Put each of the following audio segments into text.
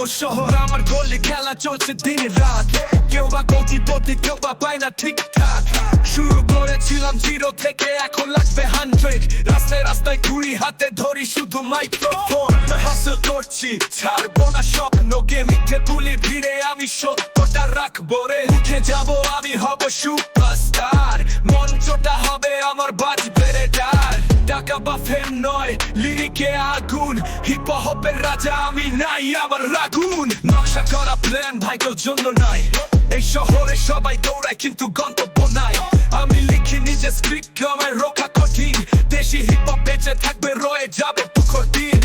ও শহর আমার গলি, খেলা চলছে দিনে রাত। কেউ বা কোটিপতি, কেউ বা পায় না ঠিকঠাক। শুরু করেছিলাম জিরো থেকে, এখন লাগবে 100। রাস্তায় রাস্তায় ঘুরি, হাতে ধরি শুধু মাইক্রোফোন। হাসিল করছি, ছাড়বো না স্বপ্ন। মিথ্যে তুলি ভিড়ে আমি সত্যটা রাখবো রে। উঠে যাবো, আমি হব সুপারস্টার। মঞ্চটা হবে আমার, বাজবে রে ডার। টাকা বা ফেম নয়, লিরিকে আগুন। হিপ হপের রাজা আমি, নাই আমার রাগুন। নকশা করা প্ল্যান ভাইকের জন্য নাই। এই শহরে সবাই দৌড়ায় কিন্তু গন্তব্য নাই। আমি লিখি নিজে স্ক্রিপ্ট, আমায় রোখা কঠিন। দেশি হিপ হপ বেঁচে থাকবে, রয়ে যাবে দুঃখর দিন।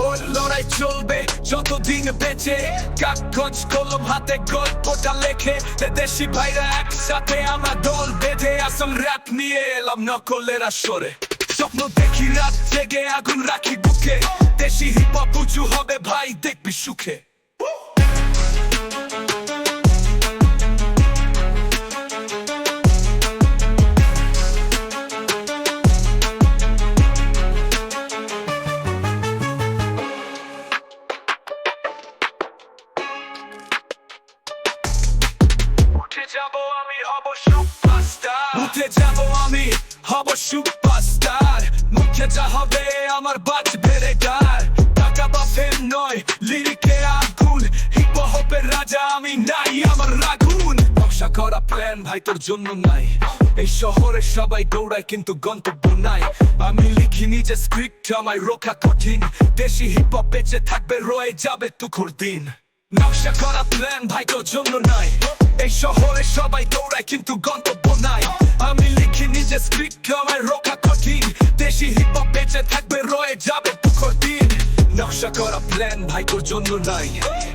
ওই লড়াই চলবে যতদিন বেঁচে। কাগজ কলম হাতে গল্পটা লেখে। দেশি ভাইরা একসাথে আমরা দল বেঁধে। আসাম র‍্যাপ নিয়ে এলাম নকলের আসরে। স্বপ্ন দেখি রাত জেগে, আগুন রাখি বুকে। দেশি হিপ হপ উঁচু হবে ভাই, দেখবি সুখে। উঠে যাব আমি, হব সুপারস্টার। উঠে যাব আমি, হব সুপারস্টার। মুখে যা হবে আমার, বাজবে রে ডার। টাকা বা ফেম নয়, লিরিকে আগুন। হিপ হপের রাজা আমি, নাই আমার রাগুন। নকশা করা প্ল্যান ভাই তোর জন্য নাই। এই শহরে সবাই দৌড়ায় কিন্তু গন্তব্য নাই। আমি লিখি নিজে স্ক্রিপ্ট, আমায় রোখা কঠিন। দেশি হিপ হপ বেঁচে থাকবে, রয়ে যাবে দুঃখর দিন। নকশা করা প্ল্যান ভাই তোর জন্য নাই। এই শহরে সবাই দৌড়ায় কিন্তু গন্তব্য নাই। আমি লিখি নিজে স্ক্রিপ্ট, আমায় রোখা কঠিন। দেশি হিপ হপ বেঁচে থাকবে, রয়ে যাবে দুঃখর দিন। নকশা করা প্ল্যান ভাই তোর জন্য নাই।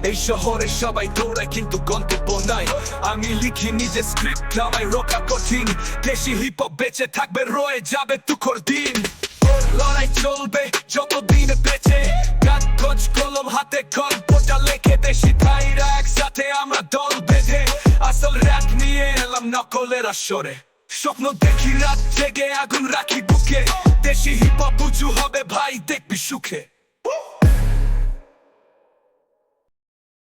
এই শহরে সবাই দৌড়ায় কিন্তু গন্তব্য নাই। আমি লিখি নিজে স্ক্রিপ্ট, আমায় রোখা কঠিন। দেশি হিপ হপ বেঁচে থাকবে, রয়ে যাবে দুঃখর দিন। লড়াই চলবে যতদিন বেঁচে। কাগজ কলম হাতে গল্পটা লেখে। দেশি ভাইরা একসাথে আমরা দল বেঁধে। আসল র‍্যাপ নিয়ে এলাম নকলের আসরে। স্বপ্ন দেখি রাত জেগে, আগুন রাখি বুকে। দেশি হিপ হপ উঁচু হবে ভাই, দেখবি সুখে।